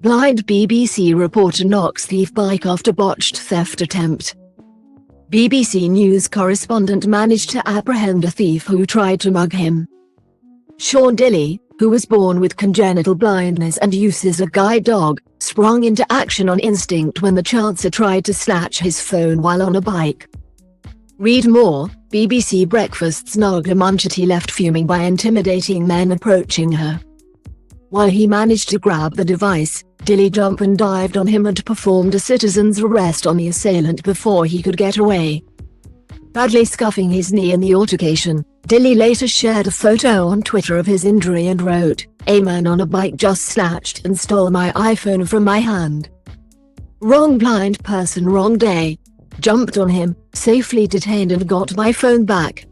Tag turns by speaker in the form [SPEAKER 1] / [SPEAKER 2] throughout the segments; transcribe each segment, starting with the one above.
[SPEAKER 1] Blind BBC reporter knocks thief bike after botched theft attempt. BBC News correspondent managed to apprehend a thief who tried to mug him. Dilley, who was born with congenital blindness and uses a guide dog, sprung into action on instinct when the chancer tried to snatch his phone while on a bike. Read more. BBC Breakfast's Naga Munchetty left fuming by intimidating men approaching her. While he managed to grab the device, Dilley jumped and dived on him and performed a citizen's arrest on the assailant before he could get away. Badly scuffing his knee in the altercation, Dilley later shared a photo on Twitter of his injury and wrote, "A man on a bike just snatched and stole my iPhone from my hand. Wrong blind person, wrong day. Jumped on him, safely detained and got my phone back."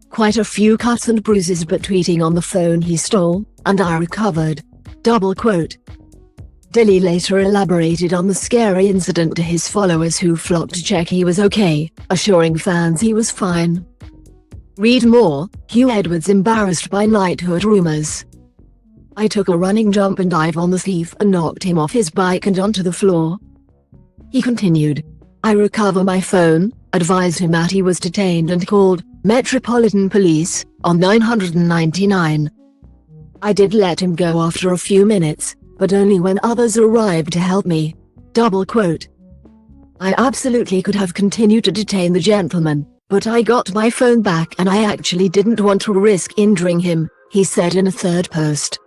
[SPEAKER 1] Quite a few cuts and bruises, but tweeting on the phone he stole, and I recovered. Dilley later elaborated on the scary incident to his followers, who flocked to check he was okay, assuring fans he was fine. Read more. Hugh Edwards embarrassed by knighthood rumors. "I took a running jump and dive on the thief and knocked him off his bike and onto the floor." He continued, "I recover my phone, advised him that he was detained and called Metropolitan Police on 999. I did let him go after a few minutes, but only when others arrived to help me." "I absolutely could have continued to detain the gentleman, but I got my phone back and I actually didn't want to risk injuring him," he said in a third post.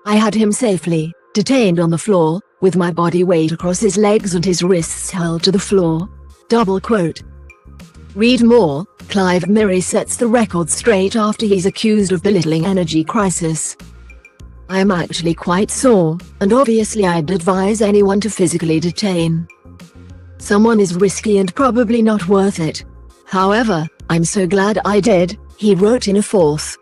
[SPEAKER 1] "I had him safely detained on the floor, with my body weight across his legs and his wrists held to the floor." Read more. Clive Murray sets the record straight after he's accused of belittling energy crisis. "I am actually quite sore, and obviously I'd advise anyone to physically detain someone is risky and probably not worth it. However, I'm so glad I did," he wrote in a fourth.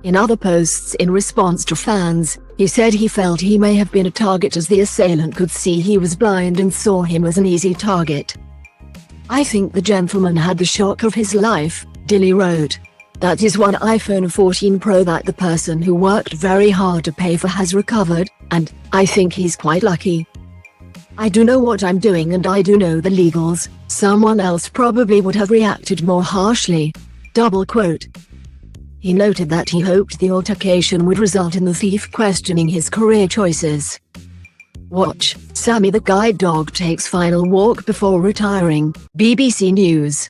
[SPEAKER 1] In other posts in response to fans, he said he felt he may have been a target as the assailant could see he was blind and saw him as an easy target. "I think the gentleman had the shock of his life," Dilley wrote. "That is one iPhone 14 Pro that the person who worked very hard to pay for has recovered, and I think he's quite lucky. I do know what I'm doing and I do know the legals. Someone else probably would have reacted more harshly." He noted that he hoped the altercation would result in the thief questioning his career choices. Watch. Sammy the guide dog takes final walk before retiring. BBC News.